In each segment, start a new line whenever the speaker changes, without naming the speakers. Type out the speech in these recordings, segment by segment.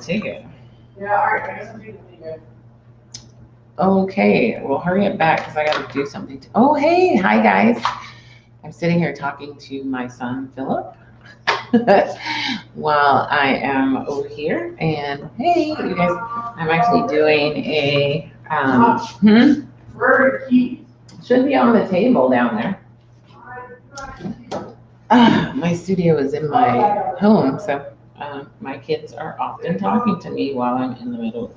Take it. Yeah, all right. I guess I'm taking it. Okay, well, hurry it back because I got to do something. Oh, hey, hi guys. I'm sitting here talking to my son Philip while I am over here. And hey, you guys, I'm actually doing a. Where are the keys? Should be on the table down there. My studio is in my home, so my kids are often talking to me while I'm in the middle of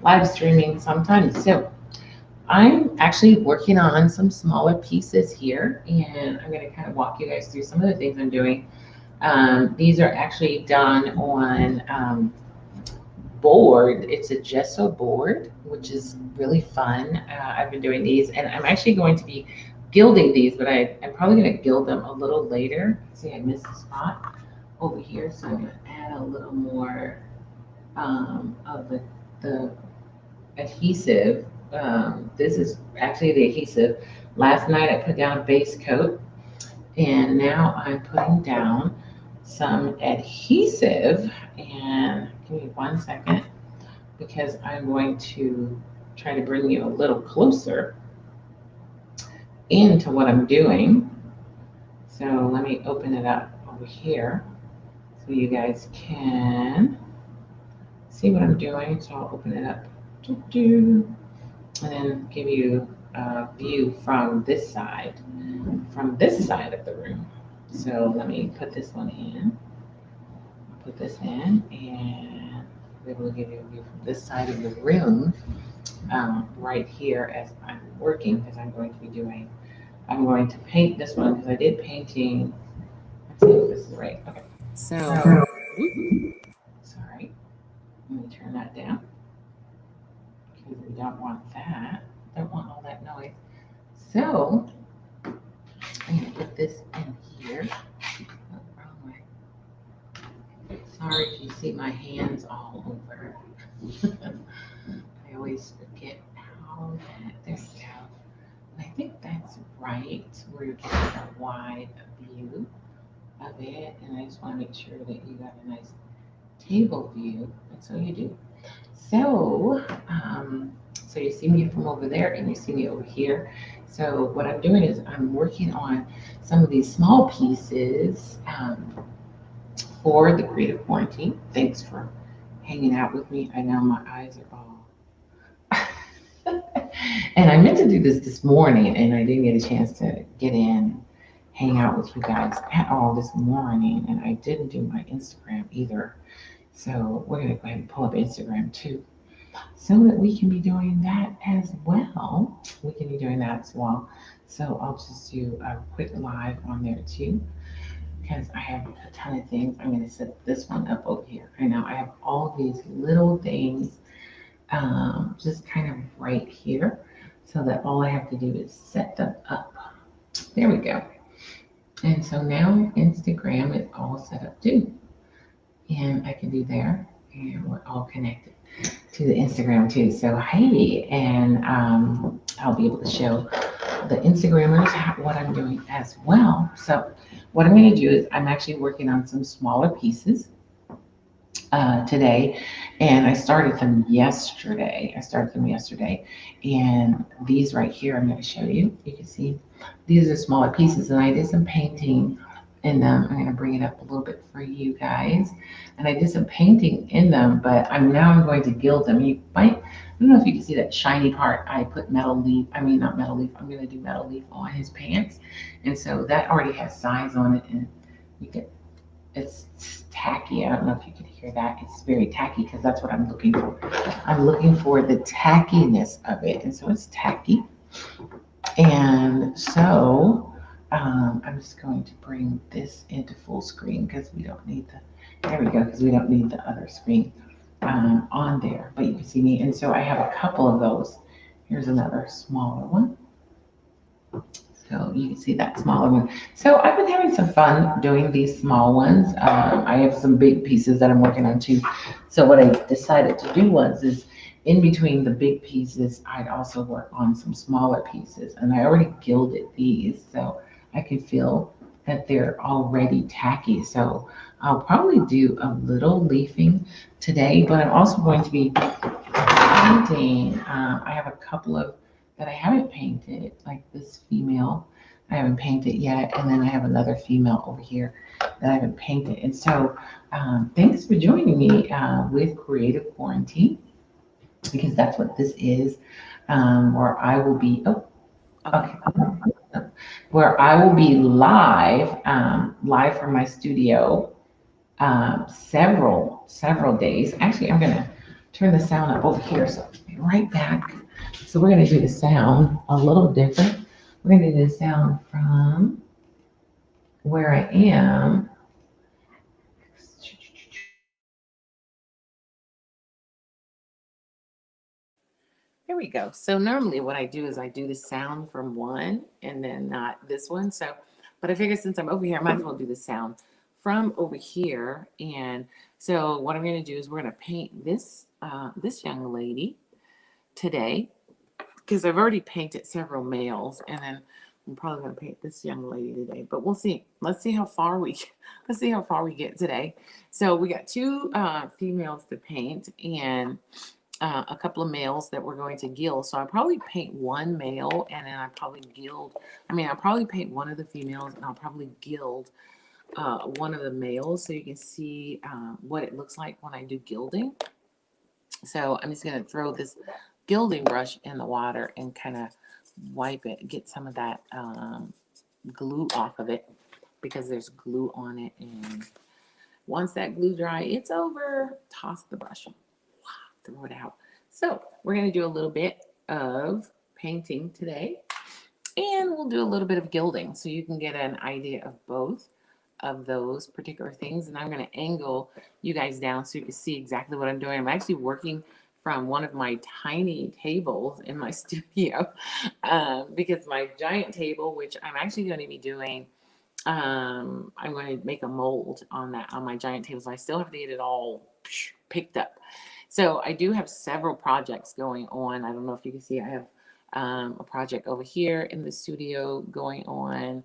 live streaming sometimes. So I'm actually working on some smaller pieces here, and I'm going to kind of walk you guys through some of the things I'm doing. These are actually done on board. It's a gesso board, which is really fun. I've been doing these, and I'm actually going to be gilding these, but I'm probably going to gild them a little later. See, I missed a spot over here, so I'm going to add a little more of the adhesive. This is actually the adhesive. Last night I put down a base coat, and now I'm putting down some adhesive. And give me 1 second because I'm going to try to bring you a little closer into what I'm doing. So let me open it up over here so you guys can see what I'm doing. So I'll open it up and then give you a view from this side of the room. So let me put this one in. I'll put this in and I'll be able to give you a view from this side of the room right here as I'm working, because I'm going to paint this one because I did painting. Let's see if this is right. Okay. So, sorry. Let me turn that down because we don't want that. Don't want all that noise. So, I'm going to put this in here. Oh, wrong way. Sorry if you see my hands all over. I always forget how that, there we go. And I think that's right. We're getting a wide view of it. And I just want to make sure that you got a nice table view. And so you do. So, so you see me from over there and you see me over here. So what I'm doing is I'm working on some of these small pieces for the creative quarantine. Thanks for hanging out with me. I know my eyes are all. And I meant to do this morning, and I didn't get a chance to get in, hang out with you guys at all this morning, and I didn't do my Instagram either. So we're gonna go ahead and pull up Instagram too, so that we can be doing that as well. We can be doing that as well. So I'll just do a quick live on there too, because I have a ton of things. I'm going to set this one up over here. I know I have all these little things just kind of right here, so that all I have to do is set them up. There we go. And so now Instagram is all set up too. And I can do there, and we're all connected to the Instagram too. So hey, and I'll be able to show the Instagrammers what I'm doing as well. So what I'm going to do is I'm actually working on some smaller pieces today, and I started them yesterday. And these right here I'm going to show you. You can see these are smaller pieces, and I did some painting in them. I'm going to bring it up a little bit for you guys. And I did some painting in them, but I'm going to gild them. You might, I don't know if you can see that shiny part. I put metal leaf, I mean not metal leaf, I'm going to do metal leaf on his pants. And so that already has size on it, and you can, it's tacky. I don't know if you can hear that. It's very tacky because that's what I'm looking for. I'm looking for the tackiness of it. And so it's tacky. And so I'm just going to bring this into full screen because we don't need there we go, because we don't need the other screen on there, but you can see me. And so I have a couple of those. Here's another smaller one. So you can see that smaller one. So I've been having some fun doing these small ones. I have some big pieces that I'm working on too. So what I decided to do is in between the big pieces, I'd also work on some smaller pieces. And I already gilded these, so I can feel that they're already tacky. So I'll probably do a little leafing today, but I'm also going to be painting. I have a couple of that I haven't painted, like this female I haven't painted yet, and then I have another female over here that I haven't painted. And so, thanks for joining me with Creative Quarantine, because that's what this is, where I will be. Oh, okay. Where I will be live, live from my studio, several days. Actually, I'm gonna turn the sound up over here, so I'll be right back. So we're gonna do the sound a little different. We're gonna do the sound from where I am. There we go. So normally what I do is I do the sound from one and then not this one. So, but I figure since I'm over here, I might as well do the sound from over here. And so what I'm going to do is we're going to paint this young lady today, because I've already painted several males, and then I'm probably going to paint this young lady today. But we'll see. Let's see how far we let's see how far we get today. So we got two females to paint, and a couple of males that we're going to gild. So I'll probably paint one male, and then I'll probably paint one of the females, and I'll probably gild one of the males, so you can see what it looks like when I do gilding. So I'm just going to throw this gilding brush in the water and kind of wipe it, get some of that glue off of it, because there's glue on it. And once that glue dry, it's over. Toss the brush, throw it out. So we're going to do a little bit of painting today, and we'll do a little bit of gilding, so you can get an idea of both of those particular things. And I'm going to angle you guys down so you can see exactly what I'm doing. I'm actually working from one of my tiny tables in my studio, because my giant table, which I'm actually going to be doing, I'm going to make a mold on my giant table. So I still have to get it all picked up. So I do have several projects going on. I don't know if you can see, I have a project over here in the studio going on,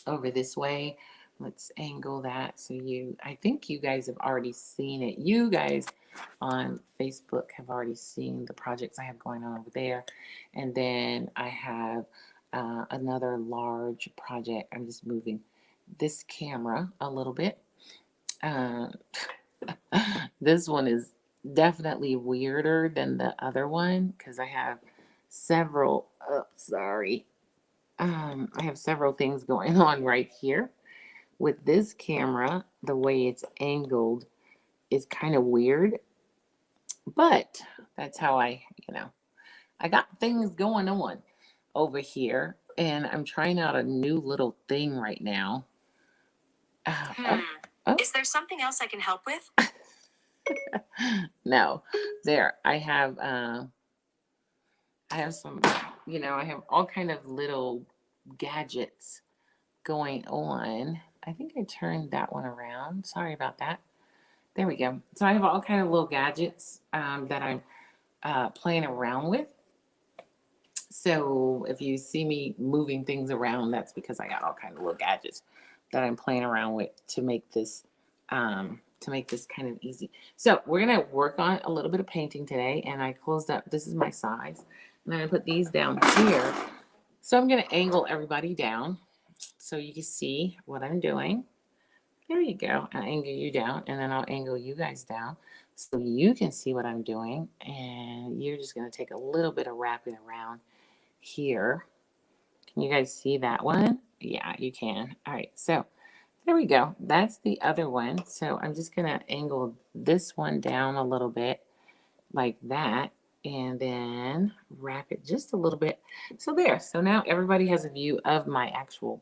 over this way. Let's angle that so I think you guys have already seen it. You guys on Facebook have already seen the projects I have going on over there. And then I have another large project. I'm just moving this camera a little bit. This one is definitely weirder than the other one, because I have several, I have several things going on right here. With this camera, the way it's angled is kind of weird, but that's how I got things going on over here, and I'm trying out a new little thing right now. Is there something else I can help with? No, there. I have some, I have all kind of little gadgets going on. I think I turned that one around. Sorry about that. There we go. So I have all kind of little gadgets that I'm playing around with. So if you see me moving things around, that's because I got all kind of little gadgets that I'm playing around with to make this kind of easy. So we're gonna work on a little bit of painting today, and I closed up. This is my size, and I'm gonna put these down here. So I'm gonna angle everybody down so you can see what I'm doing. There you go. I'll angle you down, and then I'll angle you guys down so you can see what I'm doing. And you're just gonna take a little bit of wrapping around here. Can you guys see that one? Yeah, you can. All right, so there we go. That's the other one. So I'm just gonna angle this one down a little bit like that, and then wrap it just a little bit. So there. So now everybody has a view of my actual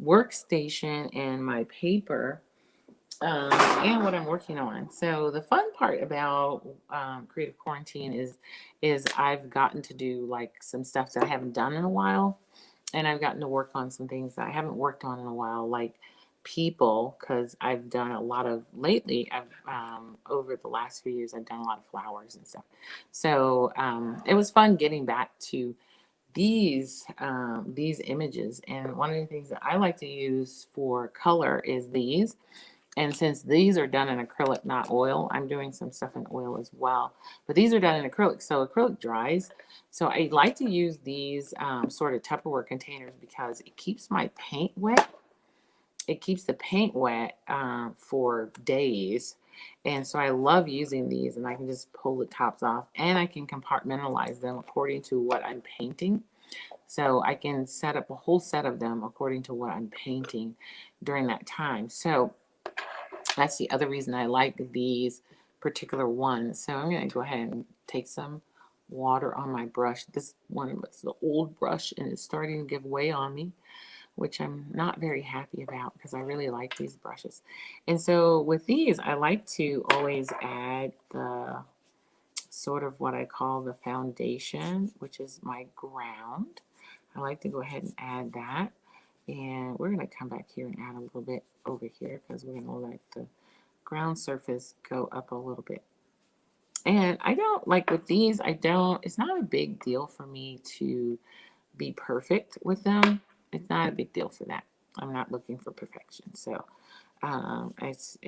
workstation and my paper, and what I'm working on. So the fun part about Creative Quarantine is I've gotten to do like some stuff that I haven't done in a while, and I've gotten to work on some things that I haven't worked on in a while, like people, because I've done a lot of lately. I've over the last few years, I've done a lot of flowers and stuff. So it was fun getting back to these images. And one of the things that I like to use for color is these. And since these are done in acrylic, not oil, I'm doing some stuff in oil as well. But these are done in acrylic, so acrylic dries. So I like to use these sort of Tupperware containers because it keeps my paint wet. It keeps the paint wet for days. And so I love using these, and I can just pull the tops off, and I can compartmentalize them according to what I'm painting. So I can set up a whole set of them according to what I'm painting during that time. So that's the other reason I like these particular ones. So I'm going to go ahead and take some water on my brush. This one was the old brush, and it's starting to give way on me, which I'm not very happy about because I really like these brushes. And so with these, I like to always add the sort of what I call the foundation, which is my ground. I like to go ahead and add that. And we're going to come back here and add a little bit over here because we're going to let the ground surface go up a little bit. And I don't, like with these, it's not a big deal for me to be perfect with them. It's not a big deal for that. I'm not looking for perfection. So it's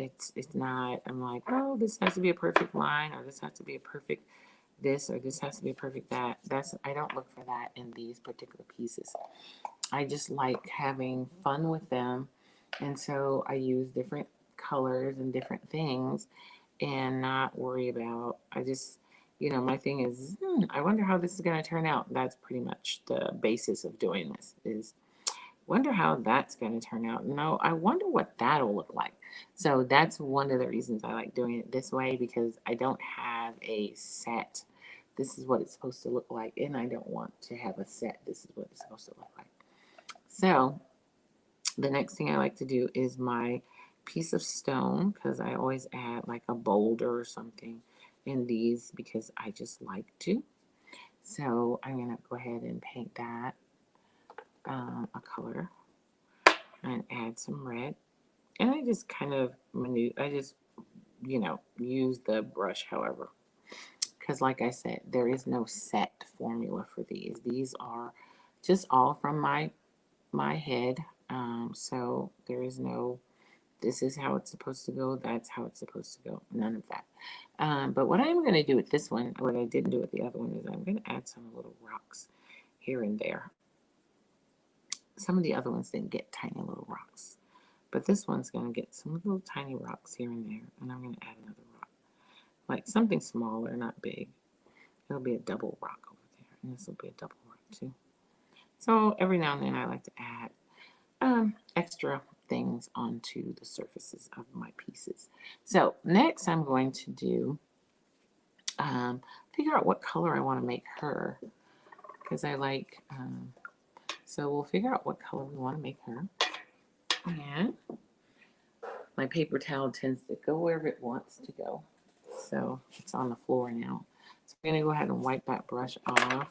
not, I'm like, oh, this has to be a perfect line, or this has to be a perfect this, or this has to be a perfect that. I don't look for that in these particular pieces. I just like having fun with them. And so I use different colors and different things and not worry about, I just, my thing is, I wonder how this is going to turn out. That's pretty much the basis of doing this is wonder how that's going to turn out. No, I wonder what that'll look like. So that's one of the reasons I like doing it this way because I don't have a set. This is what it's supposed to look like. And I don't want to have a set. This is what it's supposed to look like. So the next thing I like to do is my piece of stone because I always add like a boulder or something in these because I just like to. So I'm going to go ahead and paint that a color and add some red. And I just kind of use the brush however. Because like I said, there is no set formula for these. These are just all from my head. So there is no, this is how it's supposed to go, that's how it's supposed to go. None of that. But what I'm going to do with this one, what I didn't do with the other one, is I'm going to add some little rocks here and there. Some of the other ones didn't get tiny little rocks. But this one's going to get some little tiny rocks here and there. And I'm going to add another rock. Like something smaller, not big. It'll be a double rock over there. And this will be a double rock too. So every now and then I like to add extra things onto the surfaces of my pieces. So next I'm going to do, figure out what color I want to make her. Because I like, so we'll figure out what color we want to make her. And my paper towel tends to go wherever it wants to go. So it's on the floor now. So I'm going to go ahead and wipe that brush off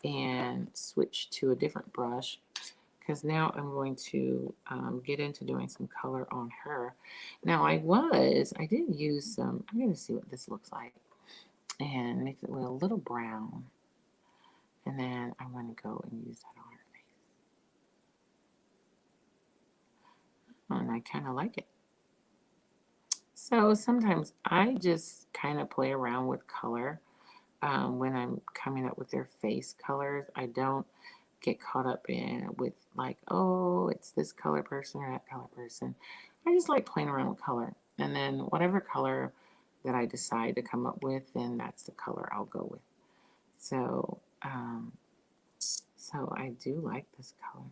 and switch to a different brush because now I'm going to get into doing some color on her. Now I did use some, I'm going to see what this looks like and mix it with a little brown. And then I'm going to go and use that on her face. And I kind of like it. So sometimes I just kind of play around with color when I'm coming up with their face colors. I don't get caught up in with like, oh, it's this color person or that color person. I just like playing around with color. And then whatever color that I decide to come up with, then that's the color I'll go with. So, so I do like this color.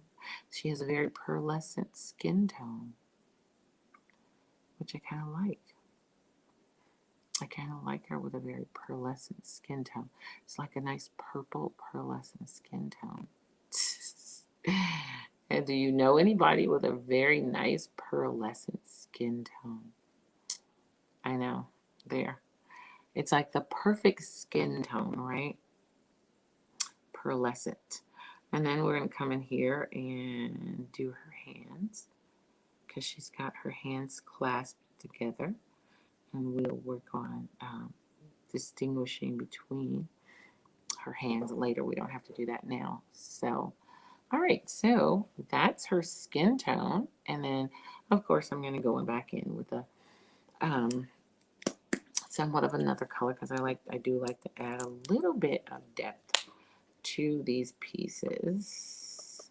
She has a very pearlescent skin tone, which I kind of like. I kind of like her with a very pearlescent skin tone. It's like a nice purple pearlescent skin tone. And do you know anybody with a very nice pearlescent skin tone? I know. There. It's like the perfect skin tone, right? Pearlescent. And then we're going to come in here and do her hands because she's got her hands clasped together. And we'll work on distinguishing between her hands later. We don't have to do that now. So, all right, so that's her skin tone. And then, of course, I'm going to go back in with a um, somewhat of another color because I do like to add a little bit of depth to these pieces.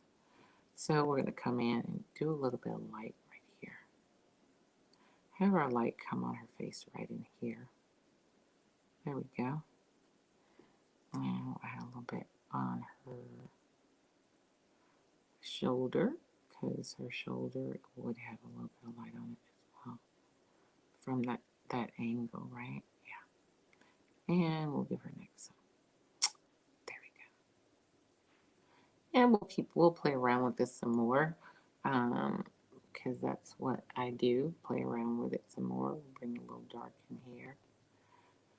So we're going to come in and do a little bit of light right here. Have our light come on her face right in here. There we go. And we'll add a little bit on her shoulder because her shoulder would have a little bit of light on it as well from that angle, right? Yeah. And we'll give her neck some. There we go. And we'll play around with this some more. Because that's what I do, play around with it some more. We'll bring a little dark in here.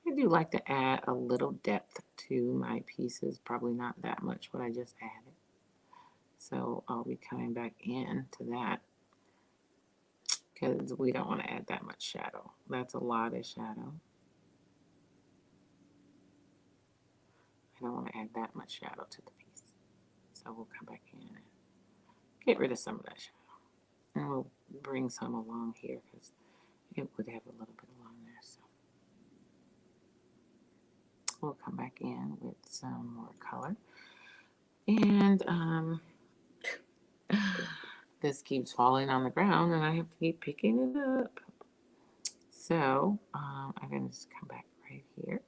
I do like to add a little depth to my pieces, probably not that much what I just added. So I'll be coming back in to that because we don't want to add that much shadow. That's a lot of shadow. I don't want to add that much shadow to the piece. So we'll come back in and get rid of some of that shadow. And we'll bring some along here because it would have a little bit along there. So we'll come back in with some more color. And this keeps falling on the ground and I have to keep picking it up. So I'm going to just come back right here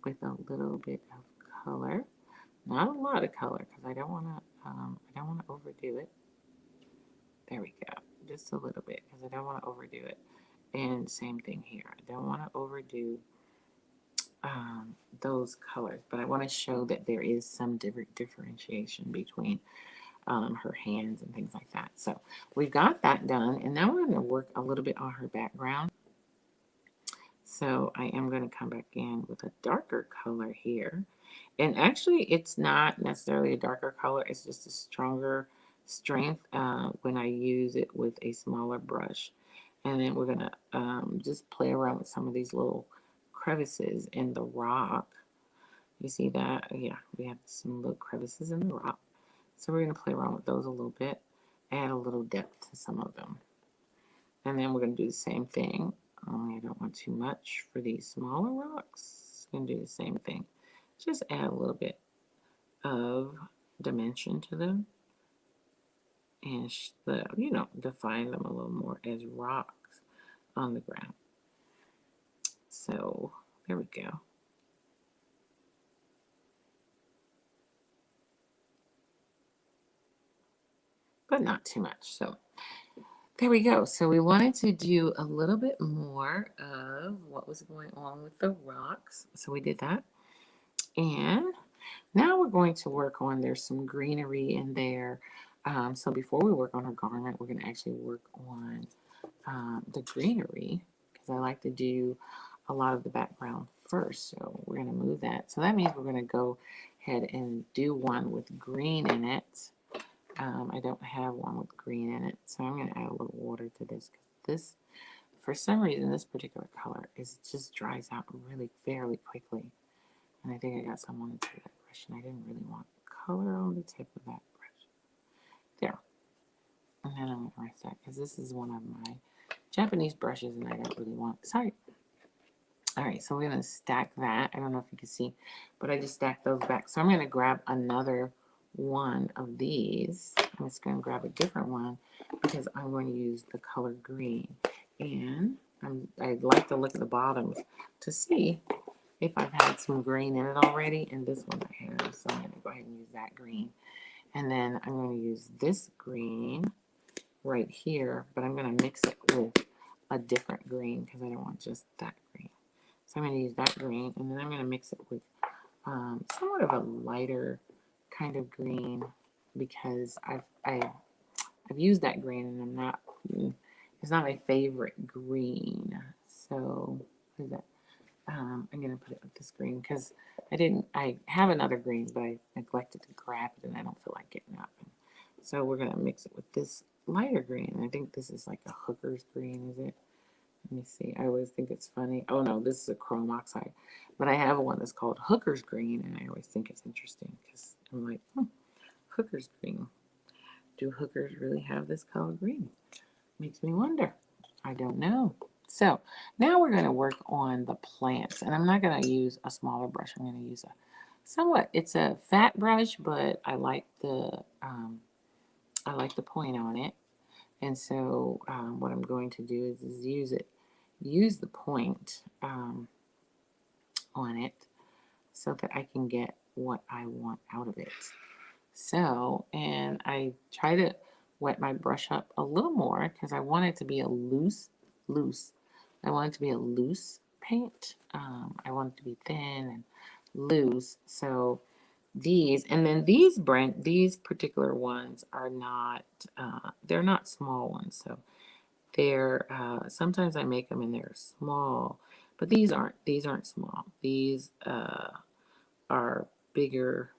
with a little bit of color. Not a lot of color because I don't want to overdo it. There we go. Just a little bit because I don't want to overdo it. And same thing here. I don't want to overdo those colors, but I want to show that there is some differentiation between her hands and things like that. So we've got that done, and now we're going to work a little bit on her background. So I am going to come back in with a darker color here. And actually, it's not necessarily a darker color. It's just a stronger strength when I use it with a smaller brush. And then we're going to just play around with some of these little crevices in the rock. You see that? Yeah, we have some little crevices in the rock. So we're going to play around with those a little bit, add a little depth to some of them. And then we're going to do the same thing. Only I don't want too much for these smaller rocks. I'm going to do the same thing. Just add a little bit of dimension to them and define them a little more as rocks on the ground. So there we go. But not too much. So there we go. So we wanted to do a little bit more of what was going on with the rocks. So we did that. And now we're going to work on, there's some greenery in there. So before we work on her garment, we're going to actually work on the greenery because I like to do a lot of the background first. So we're going to move that. So that means we're going to go ahead and do one with green in it. I don't have one with green in it, so I'm going to add a little water to this because this, for some reason, this particular color just dries out really fairly quickly. And I think I got some on the tip of that brush, and I didn't really want color on the tip of that brush. There. And then I'm going to rinse that because this is one of my Japanese brushes, and I don't really want. Sorry. All right, so we're going to stack that. I don't know if you can see, but I just stacked those back. So I'm going to grab another one of these. I'm just going to grab a different one because I'm going to use the color green. And I'd like to look at the bottoms to see if I've had some green in it already. And this one I have, so I'm going to go ahead and use that green. And then I'm going to use this green right here, but I'm going to mix it with a different green because I don't want just that green. So I'm going to use that green, and then I'm going to mix it with somewhat of a lighter kind of green because I've used that green and it's not my favorite green. So what is that? I'm going to put it with this green because I have another green, but I neglected to grab it and I don't feel like getting up. So we're going to mix it with this lighter green. I think this is like a hooker's green, is it? me see. I always think it's funny. Oh no, this is a chrome oxide. But I have one that's called Hooker's Green, and I always think it's interesting because I'm like, Hooker's Green. Do hookers really have this color green? Makes me wonder. I don't know. So now we're going to work on the plants, and I'm not going to use a smaller brush. I'm going to use a somewhat. It's a fat brush, but I like the point on it. And so what I'm going to do is use the point on it so that I can get what I want out of it. So, and I try to wet my brush up a little more because I want it to be a loose. I want it to be a loose paint. I want it to be thin and loose. So these, and then these particular ones are not, they're not small ones. So they're, sometimes I make them and they're small, but these aren't small. These, are bigger,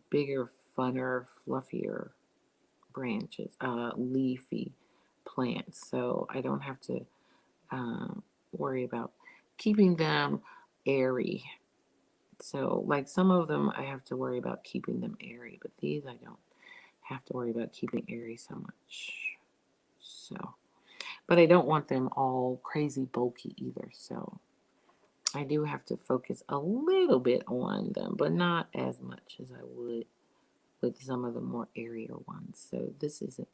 bigger, funner, fluffier branches, leafy plants. So I don't have to worry about keeping them airy. So, like some of them, I have to worry about keeping them airy, but these I don't have to worry about keeping airy so much. So, but I don't want them all crazy bulky either. So, I do have to focus a little bit on them, but not as much as I would with some of the more airier ones. So this isn't,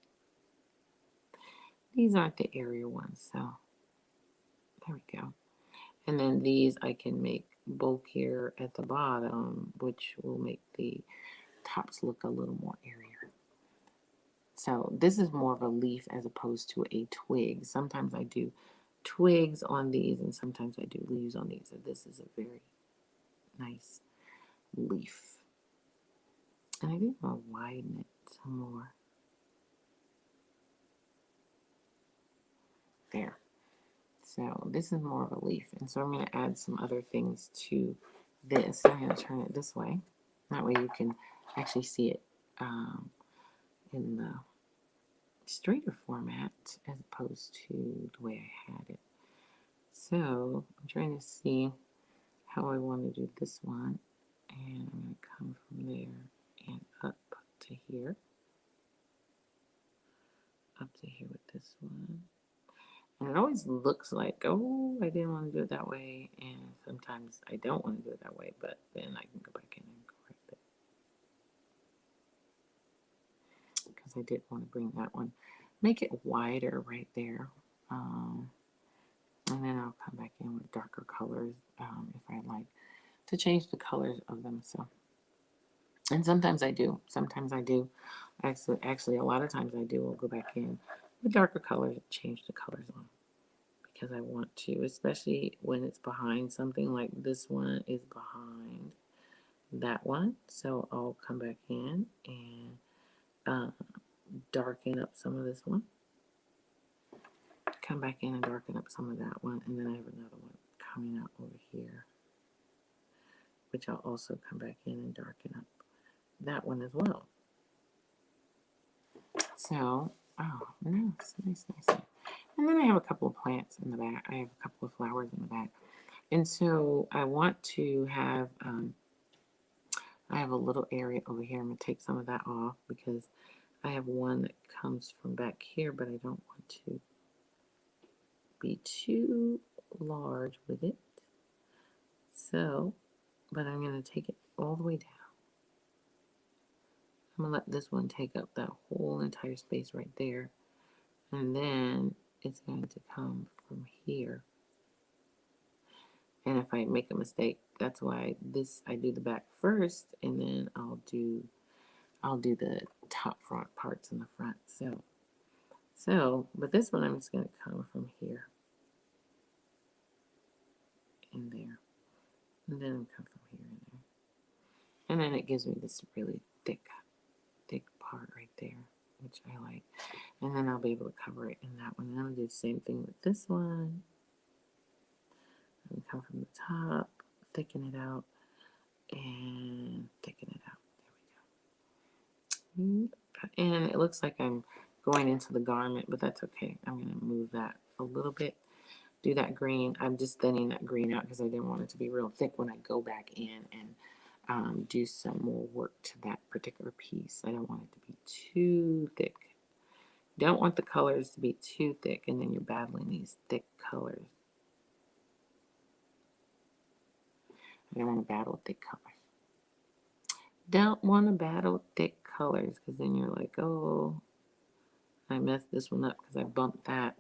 these aren't the airier ones. So there we go. And then these I can make bulkier at the bottom, which will make the tops look a little more airier. So this is more of a leaf as opposed to a twig. Sometimes I do twigs on these and sometimes I do leaves on these. So this is a very nice leaf. And I think I'm going to widen it some more. There. So this is more of a leaf. And so I'm going to add some other things to this. I'm going to turn it this way. That way you can actually see it in the straighter format as opposed to the way I had it. So I'm trying to see how I want to do this one. And I'm going to come from there and up to here. Up to here with this one. And it always looks like, oh, I didn't want to do it that way. And sometimes I don't want to do it that way, but then I can go back in and correct it. Because I did want to bring that one, make it wider right there. And then I'll come back in with darker colors if I like to change the colors of them. So, and sometimes I do. Sometimes I do. Actually, a lot of times I do. I'll go back in with darker colors and change the colors on. Because I want to, especially when it's behind something like this one is behind that one. So I'll come back in and darken up some of this one. Come back in and darken up some of that one. And then I have another one coming out over here, which I'll also come back in and darken up that one as well. So, oh, nice. And then I have a couple of plants in the back. I have a couple of flowers in the back. And so I want to have, I have a little area over here. I'm going to take some of that off because I have one that comes from back here, but I don't want to be too large with it. So, but I'm going to take it all the way down. I'm going to let this one take up that whole entire space right there. And then it's going to come from here. And if I make a mistake, that's why I do the back first, and then I'll do the top front parts in the front. So, but this one I'm just going to come from here and there, and then come from here and there, and then it gives me this really thick part right there, which I like. And then I'll be able to cover it in that one. And I'm going to do the same thing with this one. I'm going to come from the top, thicken it out, and thicken it out. There we go. And it looks like I'm going into the garment, but that's okay. I'm going to move that a little bit do that green. I'm just thinning that green out because I didn't want it to be real thick when I go back in and do some more work to that particular piece. I don't want it to be too thick. Don't want the colors to be too thick, and then you're battling these thick colors. I don't want to battle thick colors. Don't want to battle thick colors because then you're like, oh, I messed this one up because I bumped that.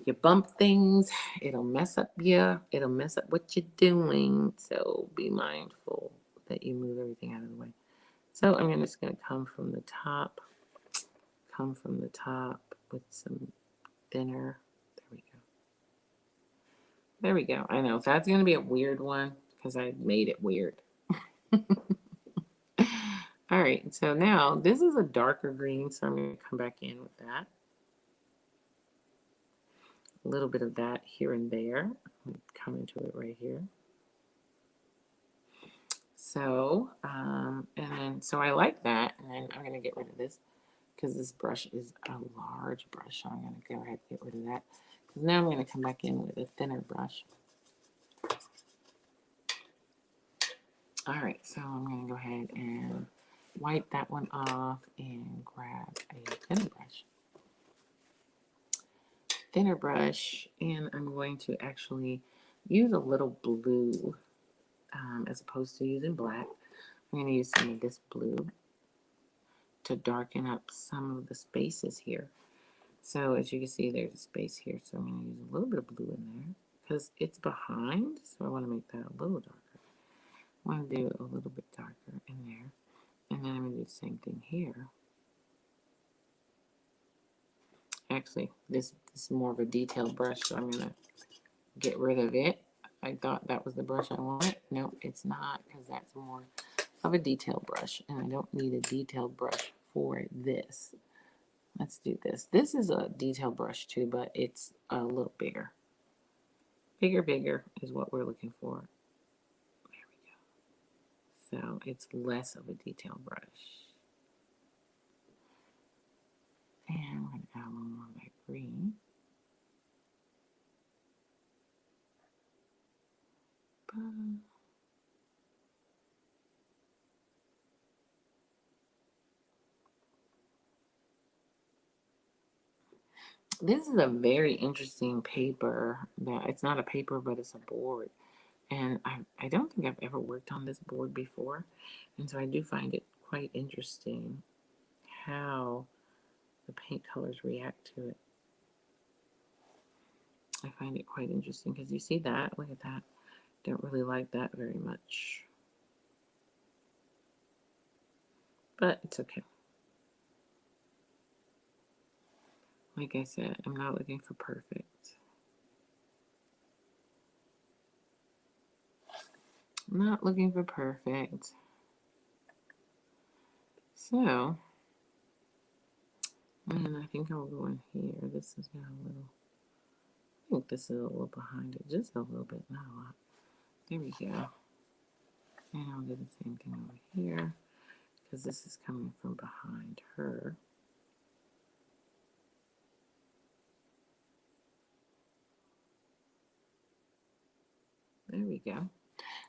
You bump things, it'll mess up you. It'll mess up what you're doing. So be mindful that you move everything out of the way. So I'm just going to come from the top with some thinner. There we go. There we go. I know that's going to be a weird one because I made it weird. All right, so now this is a darker green, so I'm going to come back in with that. A little bit of that here and there. Come into it right here. So, so I like that, and then I'm going to get rid of this because this brush is a large brush, so I'm going to go ahead and get rid of that. Because now I'm going to come back in with a thinner brush. All right, so I'm going to go ahead and wipe that one off and grab a thinner brush. And I'm going to actually use a little blue as opposed to using black. I'm going to use some of this blue to darken up some of the spaces here. So as you can see, there's a space here, so I'm going to use a little bit of blue in there because it's behind, so I want to make that a little darker. I want to do a little bit darker in there, and then I'm going to do the same thing here. Actually, this is more of a detailed brush, so I'm going to get rid of it. I thought that was the brush I wanted. Nope, it's not, because that's more of a detailed brush, and I don't need a detailed brush for this. Let's do this. This is a detailed brush too, but it's a little bigger. Bigger is what we're looking for. There we go. So it's less of a detailed brush. And we're going to add a little more of that green. This is a very interesting paper. It's not a paper, but it's a board. And I don't think I've ever worked on this board before. And so I do find it quite interesting how the paint colors react to it. I find it quite interesting because you see that. Look at that. Don't really like that very much. But it's okay. Like I said, I'm not looking for perfect. I'm not looking for perfect. So, and I think I'll go in here. This is got a little, I think this is a little behind it. Just a little bit, not a lot. There we go. And I'll do the same thing over here because this is coming from behind her. There we go.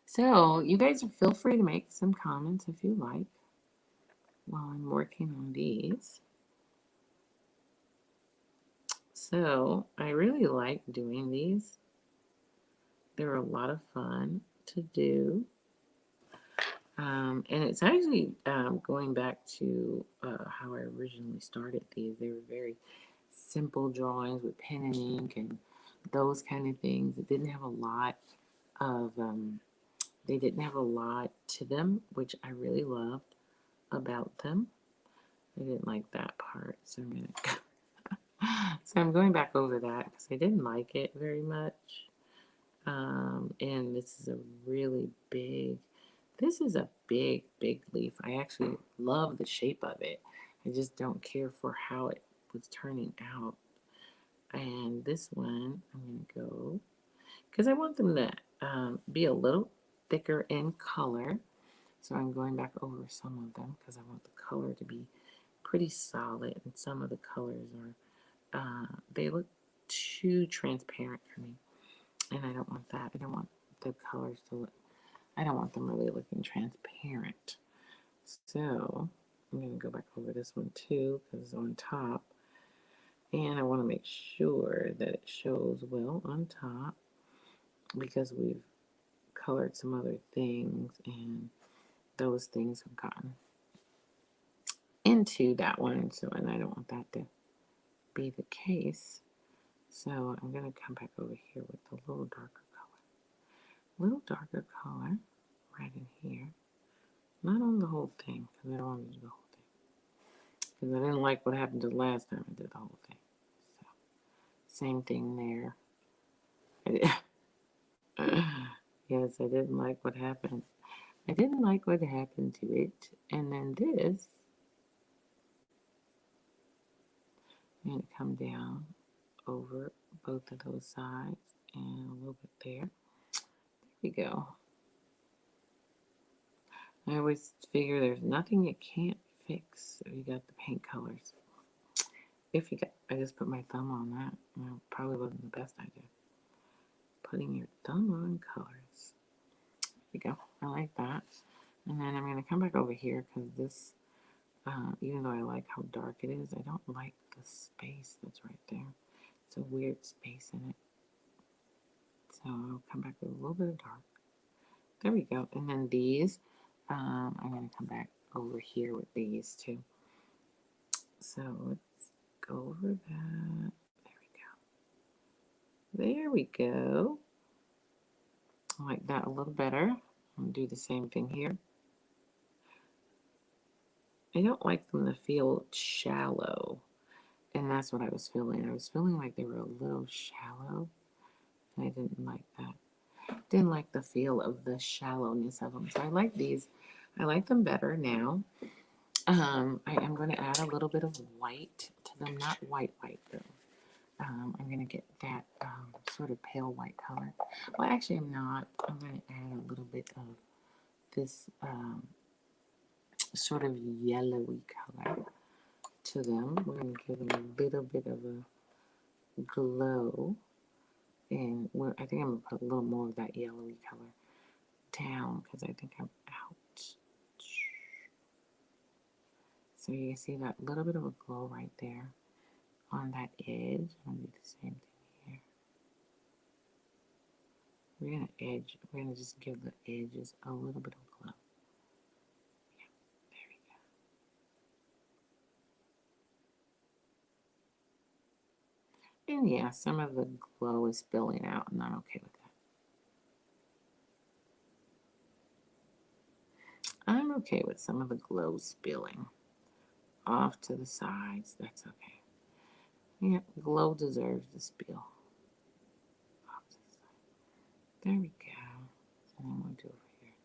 So you guys feel free to make some comments if you like while I'm working on these. So I really like doing these. They're a lot of fun to do. And it's actually going back to how I originally started these. They were very simple drawings with pen and ink and those kind of things. It didn't have a lot of, they didn't have a lot to them, which I really loved about them. I didn't like that part, so I'm going back over that because I didn't like it very much. And this is a really big, this is a big leaf. I actually love the shape of it. I just don't care for how it was turning out. And this one, I'm going to go, because I want them to be a little thicker in color. So I'm going back over some of them because I want the color to be pretty solid. And some of the colors are, they look too transparent for me. And I don't want that. I don't want the colors to look, I don't want them really looking transparent. So I'm going to go back over this one too because it's on top. And I want to make sure that it shows well on top because we've colored some other things and those things have gotten into that one. So, and I don't want that to be the case. So I'm going to come back over here with a little darker color. A little darker color right in here. Not on the whole thing because I don't want to do the whole thing. Because I didn't like what happened to the last time I did the whole thing. So, same thing there. Yes, I didn't like what happened. I didn't like what happened to it. And then this, I'm going to come down over both of those sides and a little bit there. There we go. I always figure there's nothing you can't fix if you got the paint colors. If you got, I just put my thumb on that. Well, probably wasn't the best idea. Putting your thumb on colors. There we go. I like that. And then I'm going to come back over here because this, even though I like how dark it is, I don't like the space that's right there. It's a weird space in it. So I'll come back with a little bit of dark. There we go. And then these, I'm going to come back over here with these too. So let's go over that. There we go. I like that a little better. I'm going to do the same thing here. I don't like them to feel shallow. And that's what I was feeling. I was feeling like they were a little shallow. And I didn't like that. Didn't like the feel of the shallowness of them. So I like these. I like them better now. I am going to add a little bit of white to them. Not white though. I'm going to get that sort of pale white color. Well, actually, I'm not. I'm going to add a little bit of this sort of yellowy color to them. We're going to give them a little bit of a glow. And I think I'm going to put a little more of that yellowy color down because I think I'm out. So you can see that little bit of a glow right there on that edge. I'm going to do the same thing here. We're going to just give the edges a little bit of glow. Yeah, there we go. And yeah, some of the glow is spilling out, and I'm okay with that. I'm okay with some of the glow spilling off to the sides. That's okay. Yeah, glow deserves to spill off to the side. There we go. And then we'll do over here.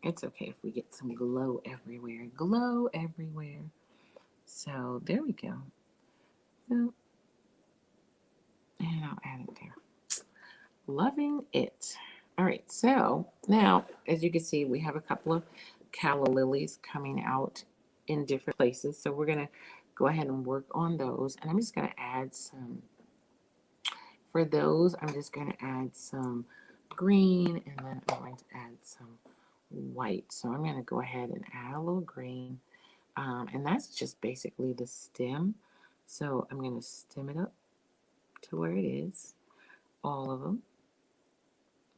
It's okay if we get some glow everywhere. Glow everywhere. So there we go. So, and I'll add it there. Loving it. All right, so now, as you can see, we have a couple of calla lilies coming out in different places. So we're going to go ahead and work on those. And I'm just going to add some, for those, I'm just going to add some green and then I'm going to add some white. So I'm going to go ahead and add a little green. And that's just basically the stem. So I'm going to stem it up to where it is, all of them.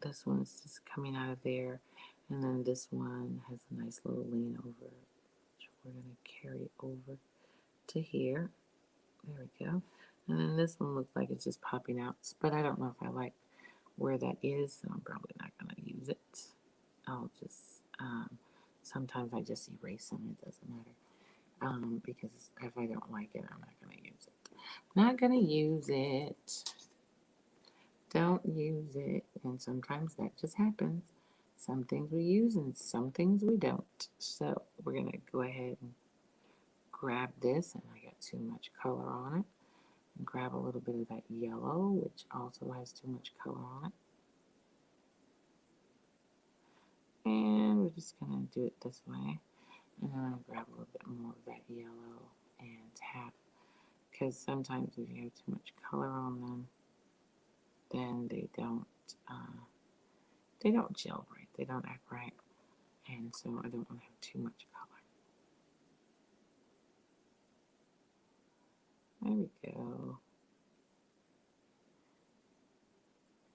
This one's just coming out of there. And then this one has a nice little lean over, which we're going to carry over to here. There we go. And then this one looks like it's just popping out, but I don't know if I like where that is, so I'm probably not going to use it. I'll just, sometimes I just erase them, it doesn't matter. Because if I don't like it, I'm not going to use it. Not going to use it. Don't use it. And sometimes that just happens. Some things we use and some things we don't. So we're going to go ahead and grab this, and I got too much color on it. And grab a little bit of that yellow, which also has too much color on it. And we're just going to do it this way. And then I'm going to grab a little bit more of that yellow and tap because sometimes if you have too much color on them, then they don't gel right. They don't act right. And so I don't want to have too much color. There we go.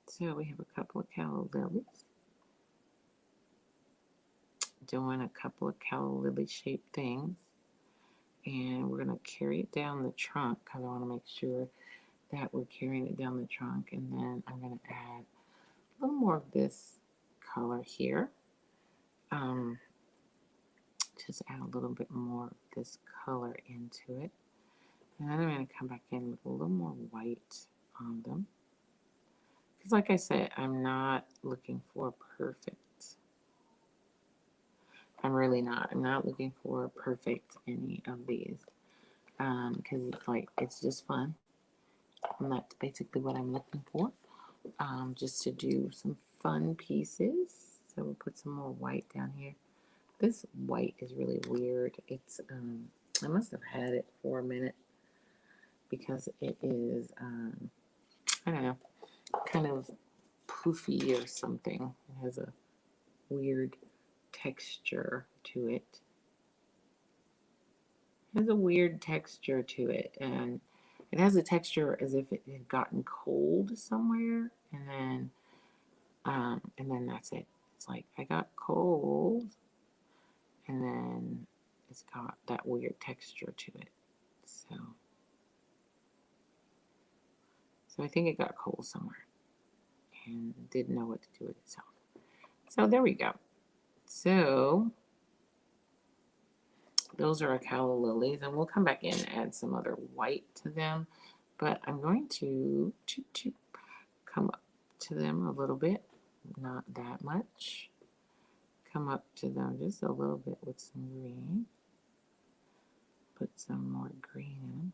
So we have a couple of calla lilies. Doing a couple of calla lily shaped things. And we're going to carry it down the trunk because I want to make sure that we're carrying it down the trunk. And then I'm going to add a little more of this color here. Just add a little bit more of this color into it. And then I'm going to come back in with a little more white on them. Because like I said, I'm not looking for perfect. I'm really not. I'm not looking for perfect any of these. Because it's like, it's just fun. And that's basically what I'm looking for. Just to do some fun pieces. So we'll put some more white down here. This white is really weird. It's, I must have had it for a minute because it is, I don't know, kind of poofy or something. It has a weird texture to it. It has a weird texture to it, and it has a texture as if it had gotten cold somewhere, and then that's it. It's like I got cold, and then it's got that weird texture to it. So I think it got cold somewhere and didn't know what to do with itself. So there we go. So those are our calla lilies, and we'll come back in and add some other white to them. But I'm going to come up to them a little bit, not that much. Come up to them just a little bit with some green. Put some more green in.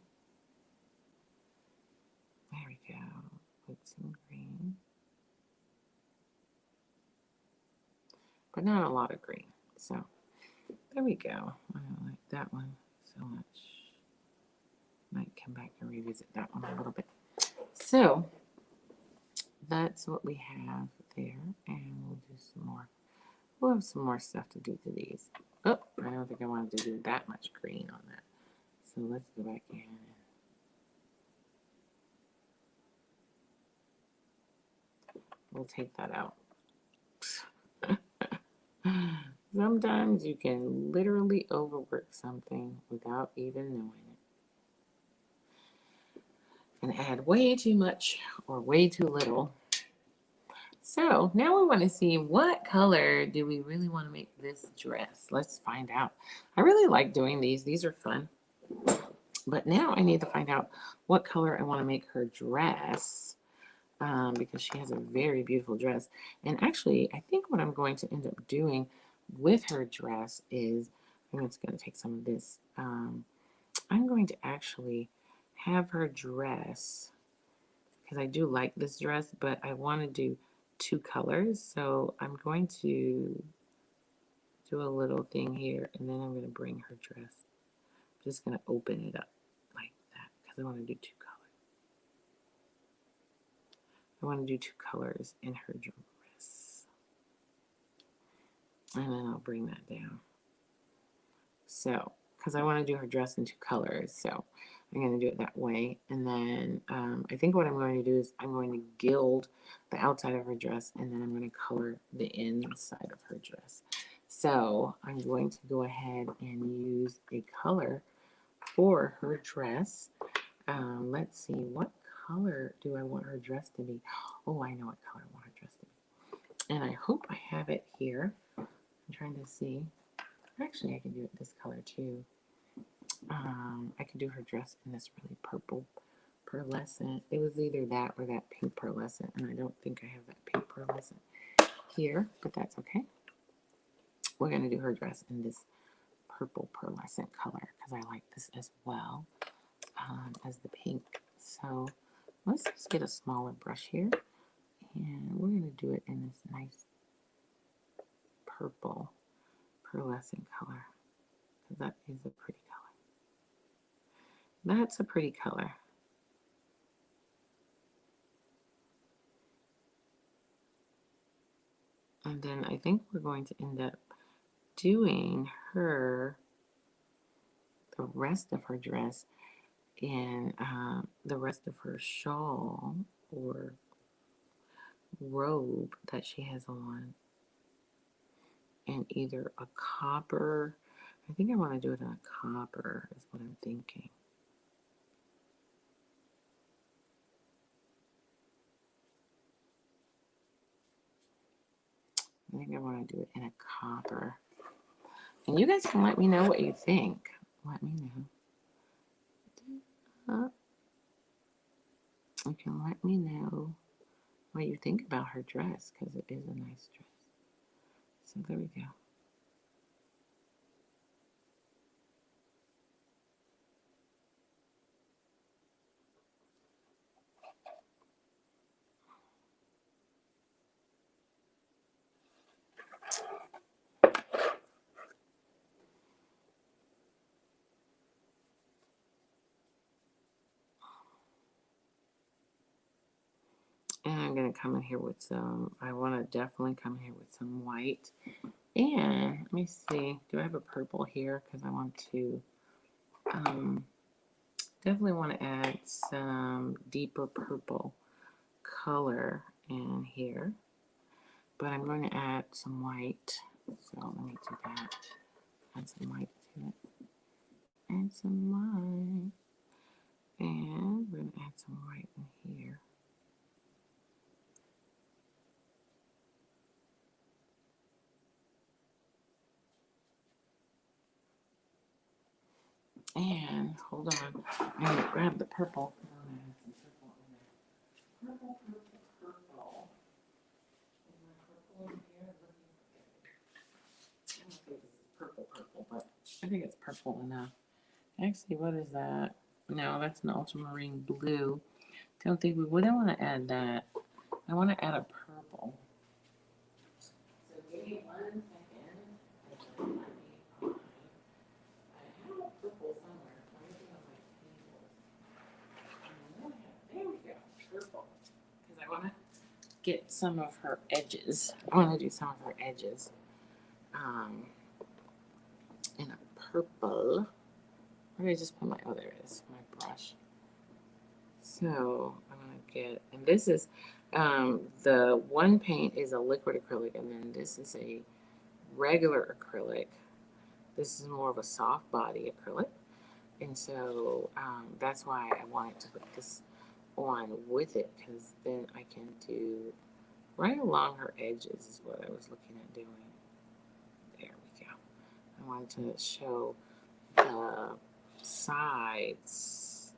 There we go. Put some green. But not a lot of green. So there we go. I don't like that one so much. Might come back and revisit that one a little bit. So that's what we have there, and we'll do some more. We'll have some more stuff to do to these. Oh, I don't think I wanted to do that much green on that. So let's go back in. We'll take that out. Sometimes you can literally overwork something without even knowing it. And add way too much or way too little. So now we want to see what color do we really want to make this dress. Let's find out. I really like doing these. These are fun. But now I need to find out what color I want to make her dress. Because she has a very beautiful dress. And actually, I think what I'm going to end up doing with her dress is, I'm just going to take some of this. I'm going to actually have her dress, because I do like this dress, but I want to do two colors. So I'm going to do a little thing here, and then I'm going to bring her dress. I'm just going to open it up like that, because I want to do two colors. I want to do two colors in her dress. And then I'll bring that down. So, because I want to do her dress in two colors. So I'm going to do it that way. And then I think what I'm going to do is I'm going to gild the outside of her dress, and then I'm going to color the inside of her dress. So I'm going to go ahead and use a color for her dress. Let's see, what color do I want her dress to be? Oh, I know what color I want her dress to be. And I hope I have it here. I'm trying to see. Actually, I can do it this color too. I could do her dress in this really purple pearlescent. It was either that or that pink pearlescent, and I don't think I have that pink pearlescent here, but that's okay. We're going to do her dress in this purple pearlescent color because I like this as well as the pink. So let's just get a smaller brush here, and we're going to do it in this nice purple pearlescent color, because that is a pretty color. That's a pretty color. And then I think we're going to end up doing her, the rest of her dress, and the rest of her shawl or robe that she has on in either a copper. I think I want to do it in a copper, is what I'm thinking. I think I want to do it in a copper. And you guys can let me know what you think. Let me know. You can let me know what you think about her dress, because it is a nice dress. So there we go. And I'm going to come in here with some, I want to definitely come in here with some white. And let me see, do I have a purple here? Because I want to, definitely want to add some deeper purple color in here. But I'm going to add some white. So let me do that. Add some white to it. Add some white. And we're going to add some white in here. And hold on, I'm going to grab the purple. Purple, purple, purple. Is there purple in here? I don't think this is purple, purple, but I think it's purple enough. Actually, what is that? No, that's an ultramarine blue. Don't think we wouldn't want to add that. I want to add a purple. So give me 1 second. I have a purple somewhere. Let me see on my table. There we go. Purple. Because I want to get some of her edges. I want to do some of her edges in a purple. Where did I just put my, oh, there it is, my brush. So I'm going to get, and this is, the one paint is a liquid acrylic, and then this is a regular acrylic. This is more of a soft body acrylic. And so that's why I wanted to put this on with it, because then I can do right along her edges is what I was looking at doing. There we go. I wanted to show the sides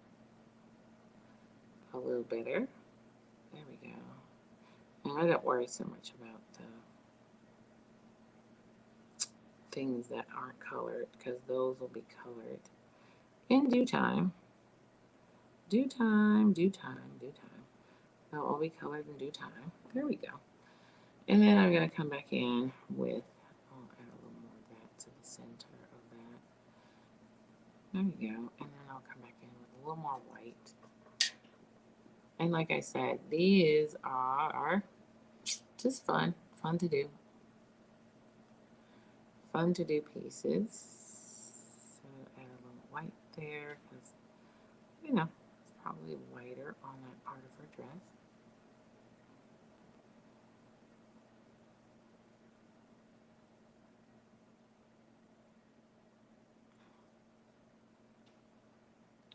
a little better. There we go. And I don't worry so much about the things that aren't colored, because those will be colored in due time. Due time, due time, due time. They'll all be colored in due time. There we go. And then I'm going to come back in with, I'll add a little more of that to the center of that. There we go. And then I'll come back in with a little more white. And like I said, these are just fun to do. Fun to do pieces. So add a little white there, because, you know, it's probably whiter on that part of her dress.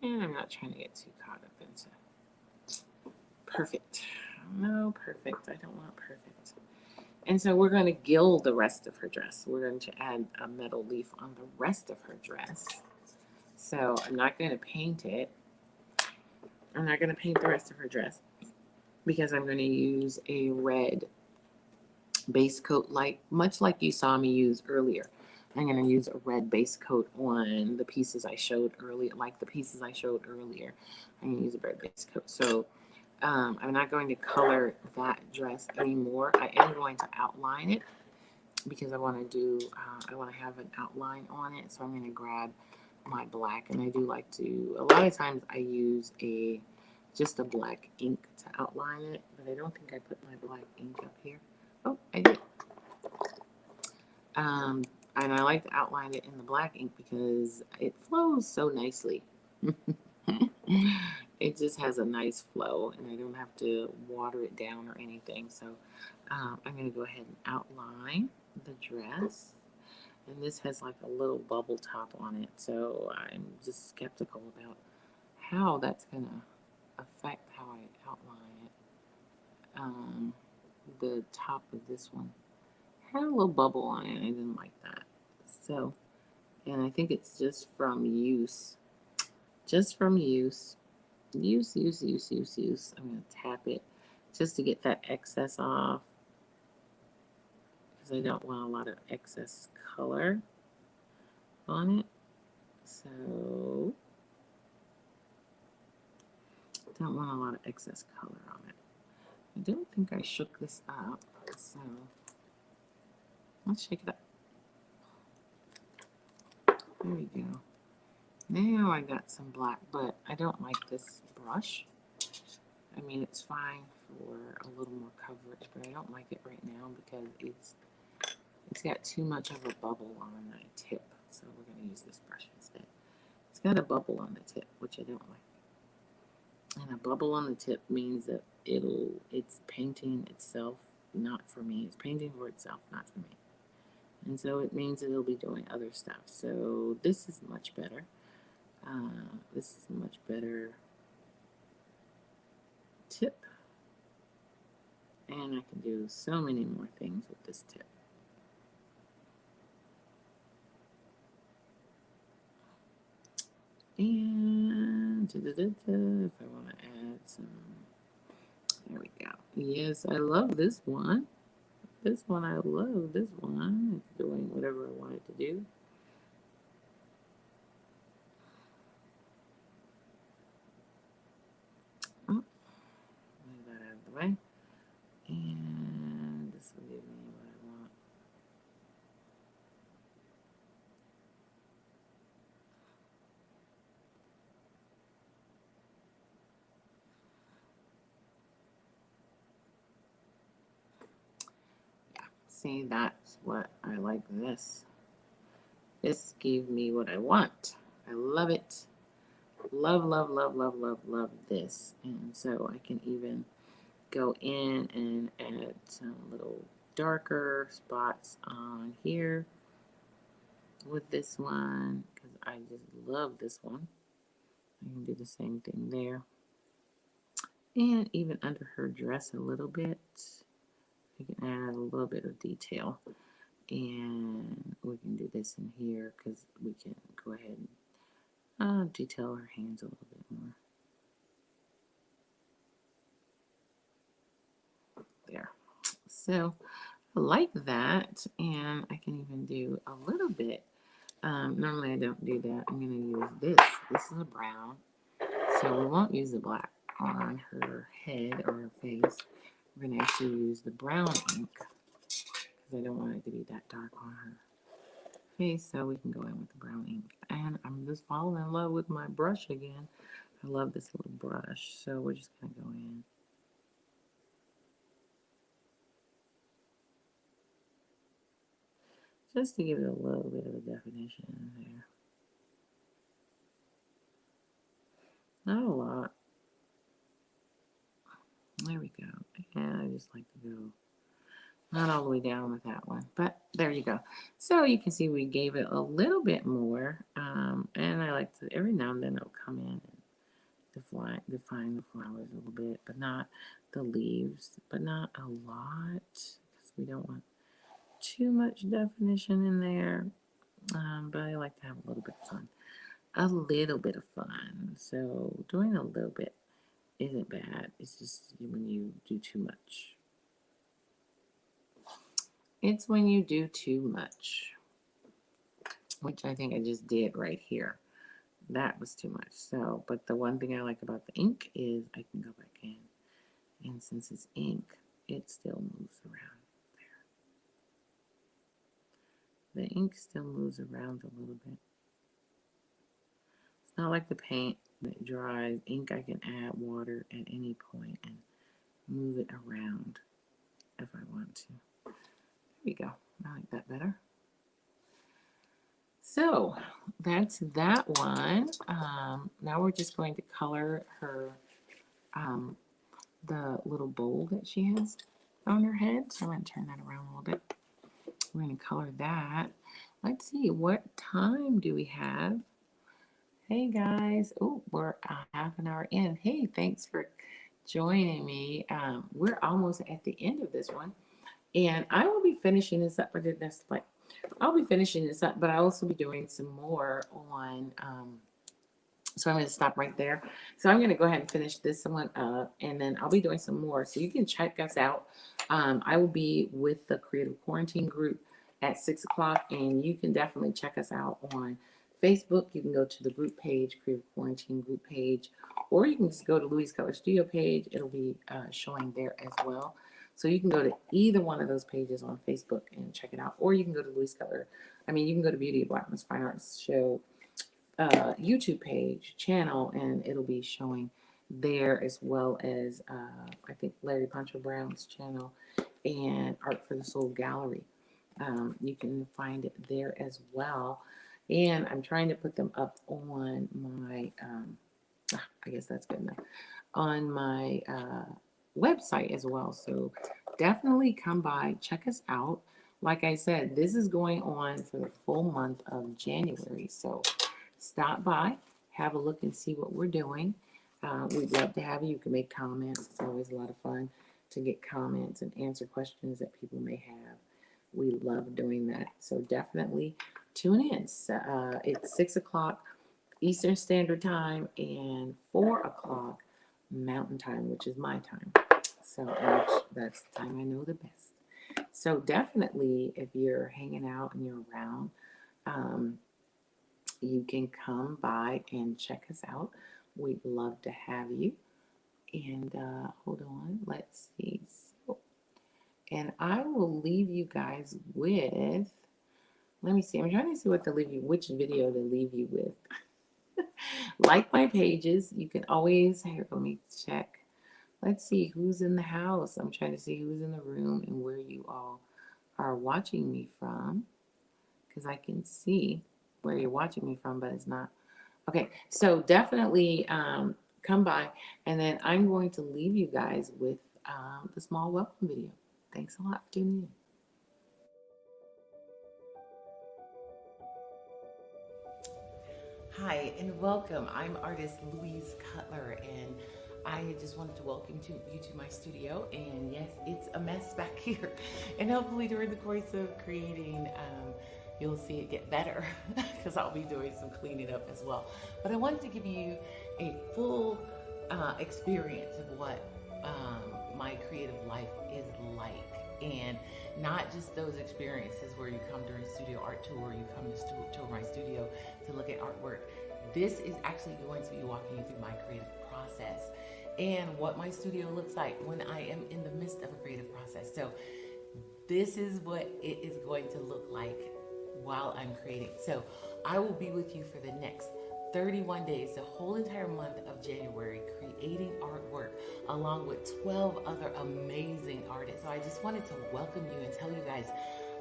And I'm not trying to get too caught up into perfect. No, perfect. I don't want perfect. And so we're going to gild the rest of her dress. We're going to add a metal leaf on the rest of her dress. So I'm not going to paint it. I'm not going to paint the rest of her dress, because I'm going to use a red base coat, much like you saw me use earlier. I'm going to use a red base coat on the pieces I showed earlier, like the pieces I showed earlier. I'm going to use a red base coat. So I'm not going to color that dress anymore. I am going to outline it, because I want to do, I want to have an outline on it. So I'm going to grab my black, and I do like to, a lot of times I use just a black ink to outline it, but I don't think I put my black ink up here. Oh, I did. Um, and I like to outline it in the black ink because it flows so nicely. It just has a nice flow, and I don't have to water it down or anything. So I'm going to go ahead and outline the dress. And this has like a little bubble top on it, so I'm just skeptical about how that's going to affect how I outline it. The top of this one had a little bubble on it. I didn't like that. So, and I think it's just from use. Just from use. Use. I'm going to tap it just to get that excess off because I don't want a lot of excess color on it. So, don't want a lot of excess color on it. I don't think I shook this up, so let's shake it up. There we go. Now I got some black, but I don't like this brush. I mean, it's fine for a little more coverage, but I don't like it right now because it's got too much of a bubble on the tip. So we're going to use this brush instead. It's got a bubble on the tip, which I don't like. And a bubble on the tip means that it's painting itself, not for me. It's painting for itself, not for me. And so it means that it'll be doing other stuff. So this is much better. This is a much better tip. And I can do so many more things with this tip. And if I want to add some, there we go. Yes, I love this one. This one, I love this one. It's doing whatever I want it to do. Oh, move that out of the way. And this will give me what I want. Yeah, see, that's what I like this. This gave me what I want. I love it. Love, love, love, love, love, love this. And so I can even go in and add some little darker spots on here with this one because I just love this one. I can do the same thing there. And even under her dress a little bit, I can add a little bit of detail. And we can do this in here because we can go ahead and detail her hands a little bit more. There. So I like that, and I can even do a little bit. Normally I don't do that. I'm going to use this. This is a brown, so we won't use the black on her head or her face. We're going to actually use the brown ink because I don't want it to be that dark on her face, so we can go in with the brown ink. And I'm just falling in love with my brush again. I love this little brush, so we're just going to go in. Just to give it a little bit of a definition in there. Not a lot. There we go. And I just like to go not all the way down with that one, but there you go. So you can see we gave it a little bit more, and I like to, every now and then it'll come in and define the flowers a little bit, but not the leaves, but not a lot, because we don't want too much definition in there, but I like to have a little bit of fun. A little bit of fun. So doing a little bit isn't bad. It's just when you do too much. It's when you do too much, which I think I just did right here. That was too much. So, but the one thing I like about the ink is I can go back in. And since it's ink, it still moves around there. The ink still moves around a little bit. I like the paint when it dries. Ink, I can add water at any point and move it around if I want to. There we go. I like that better. So that's that one. Now we're just going to color her, the little bowl that she has on her head. So I'm going to turn that around a little bit. We're going to color that. Let's see, what time do we have? Hey guys. Oh, we're half an hour in. Hey, thanks for joining me. We're almost at the end of this one. And I will be finishing this up. I'll be finishing this up, but I'll also be doing some more on. So I'm going to stop right there. So I'm going to go ahead and finish this one up, and then I'll be doing some more. So you can check us out. I will be with the Creative Quarantine group at 6 o'clock, and you can definitely check us out on Facebook. You can go to the group page, Creative Quarantine group page, or you can just go to Louise Cutler Studio page. It'll be showing there as well. So you can go to either one of those pages on Facebook and check it out, or you can go to Louise Cutler. You can go to Beauty of Black Women's Fine Arts Show YouTube page channel, and it'll be showing there, as well as I think Larry Poncho Brown's channel and Art for the Soul Gallery. You can find it there as well. And I'm trying to put them up on my, I guess that's good enough, on my website as well. So definitely come by, check us out. Like I said, this is going on for the full month of January. So stop by, have a look and see what we're doing. We'd love to have you. You can make comments. It's always a lot of fun to get comments and answer questions that people may have. We love doing that. So definitely tune in. It's 6 o'clock Eastern Standard Time and 4 o'clock Mountain Time, which is my time. So that's the time I know the best. So definitely, if you're hanging out and you're around, you can come by and check us out. We'd love to have you. And hold on, let's see. So, and I will leave you guys with, let me see. I'm trying to see what to leave you, which video to leave you with. Like my pages. You can always, here, let me check. Let's see who's in the house. I'm trying to see who's in the room and where you all are watching me from, because I can see where you're watching me from, but it's not. Okay, so definitely come by, and then I'm going to leave you guys with the small welcome video. Thanks a lot for tuning in. Hi, and welcome. I'm artist Louise Cutler, and I just wanted to welcome you to my studio. And yes, it's a mess back here, and hopefully during the course of creating, you'll see it get better because I'll be doing some cleaning up as well. But I wanted to give you a full experience of what my creative life is like, and not just those experiences where you come during studio art tour, you come to tour my studio to look at artwork. This is actually going to be walking you through my creative process and what my studio looks like when I am in the midst of a creative process. So this is what it is going to look like while I'm creating. So I will be with you for the next 31 days, the whole entire month of January, creating artwork along with 12 other amazing artists. So I just wanted to welcome you and tell you guys,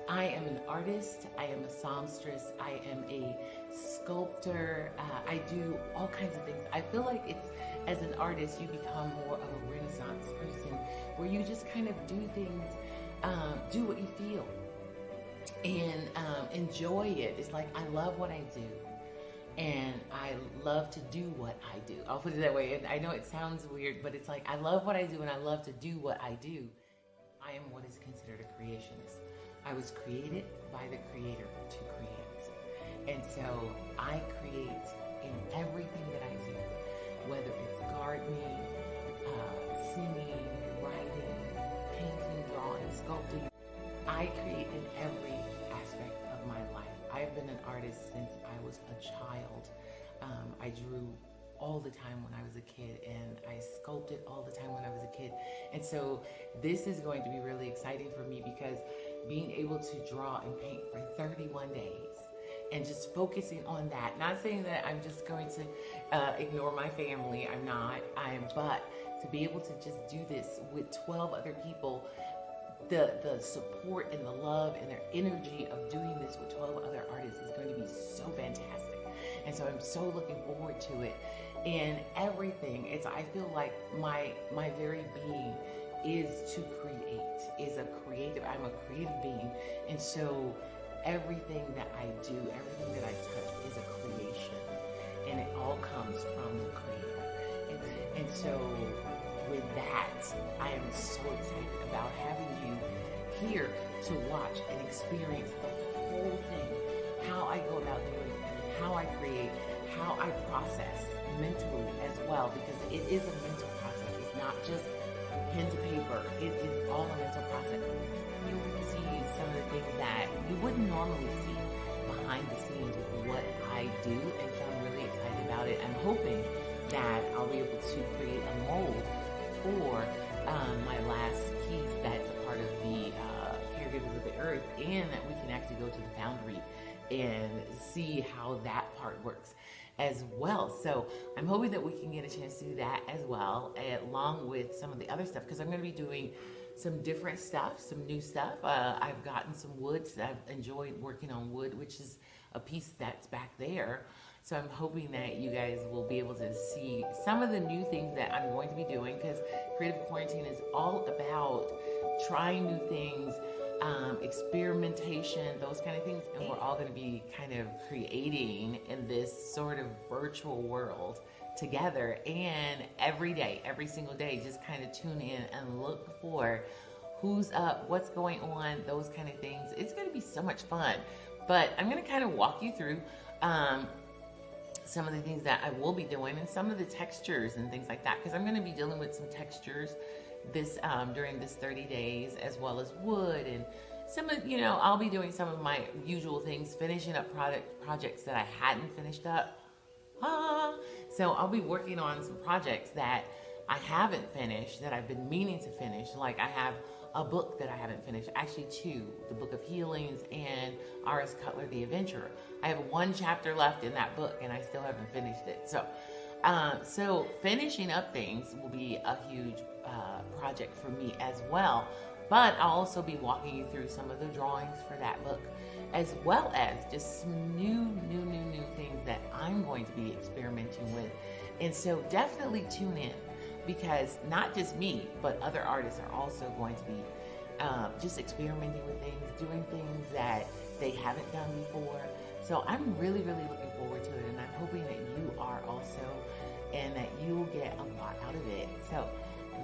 I am an artist, I am a songstress, I am a sculptor, I do all kinds of things. I feel like it's, as an artist, you become more of a Renaissance person where you just kind of do things, do what you feel, and enjoy it. It's like, I love what I do, and I love to do what I do. I'll put it that way. And I know it sounds weird, but it's like, I love what I do, and I love to do what I do. I am what is considered a creationist. I was created by the Creator to create. And so I create in everything that I do, whether it's gardening, singing, writing, painting, drawing, sculpting. I create in every aspect of my life. I've been an artist since I was a child. I drew all the time when I was a kid, and I sculpted all the time when I was a kid. And so this is going to be really exciting for me, because being able to draw and paint for 31 days and just focusing on that. Not saying that I'm just going to ignore my family. I'm not. But to be able to just do this with 12 other people, the support and the love and their energy of doing this with 12 other artists is going to be so fantastic. And so I'm so looking forward to it. And everything, I feel like my very being is to create, I'm a creative being. And so everything that I do, everything that I touch is a creation. And it all comes from the Creator. And so with that, I am so excited about having you here to watch and experience the whole thing, how I go about doing it, how I create, how I process mentally as well, because it is a mental process. It's not just pen to paper. It is all a mental process. You will see some of the things that you wouldn't normally see behind the scenes with what I do, and so I'm really excited about it. I'm hoping that I'll be able to create a mold for my last piece that's a part of the Caregivers of the Earth, and that we can actually go to the foundry and see how that part works as well. So I'm hoping that we can get a chance to do that as well, along with some of the other stuff, because I'm going to be doing some different stuff, some new stuff. I've gotten some woods. I've enjoyed working on wood, which is a piece that's back there. So I'm hoping that you guys will be able to see some of the new things that I'm going to be doing, because Creative Quarantine is all about trying new things, experimentation, those kind of things. And we're all going to be kind of creating in this sort of virtual world together. And every day, every single day, just kind of tune in and look for who's up, what's going on, those kind of things. It's going to be so much fun. But I'm going to kind of walk you through some of the things that I will be doing, and some of the textures and things like that, because I'm going to be dealing with some textures this during this 30 days, as well as wood, and some of, I'll be doing some of my usual things, finishing up projects that I hadn't finished up. So I'll be working on some projects that I haven't finished, that I've been meaning to finish. Like, I have a book that I haven't finished, actually two, the Book of Healings and R.S. Cutler, The Adventurer. I have one chapter left in that book, and I still haven't finished it. So finishing up things will be a huge project for me as well. But I'll also be walking you through some of the drawings for that book, as well as just some new things that I'm going to be experimenting with. And so definitely tune in, because not just me, but other artists are also going to be just experimenting with things, doing things that they haven't done before. So I'm really looking forward to it, and I'm hoping that you are also, and that you'll get a lot out of it. So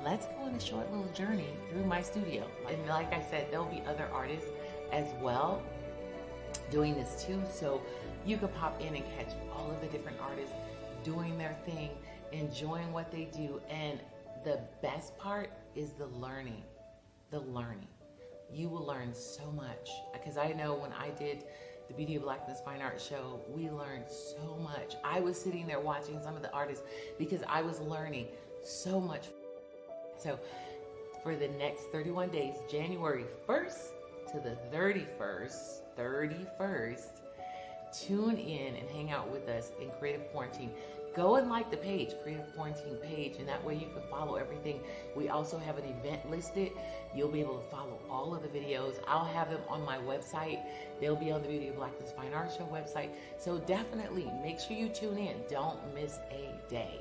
let's go on a short little journey through my studio. And like I said, there'll be other artists as well doing this too. So you could pop in and catch all of the different artists doing their thing, enjoying what they do. And the best part is the learning. You will learn so much, because I know when I did the Beauty of Blackness Fine Art Show, we learned so much. I was sitting there watching some of the artists because I was learning so much. So for the next 31 days, January 1st to the 31st, tune in and hang out with us in Creative Quarantine. Go and like the page, Creative Quarantine page, and that way you can follow everything. We also have an event listed. You'll be able to follow all of the videos. I'll have them on my website. They'll be on the Beauty of Blackness Fine Art Show website. So definitely make sure you tune in. Don't miss a day.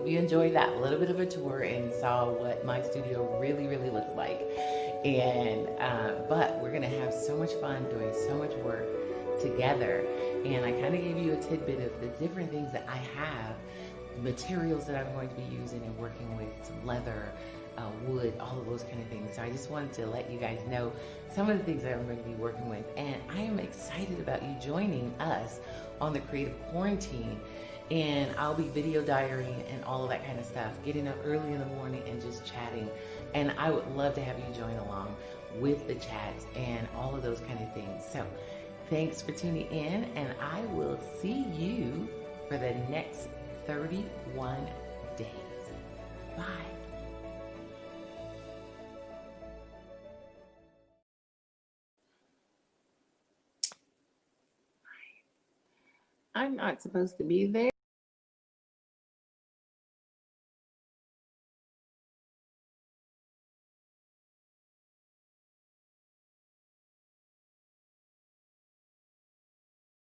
hope you enjoyed that little bit of a tour and saw what my studio really, really looks like. And but we're gonna have so much fun doing so much work together. And I kind of gave you a tidbit of the different things that I have, materials that I'm going to be using and working with, some leather, wood, all of those kind of things. So I just wanted to let you guys know some of the things that I'm going to be working with. And I am excited about you joining us on the Creative Quarantine. And I'll be video diarying and all of that kind of stuff, getting up early in the morning and just chatting. And I would love to have you join along with the chats and all of those kind of things. So thanks for tuning in, and I will see you for the next 31 days. Bye. I'm not supposed to be there.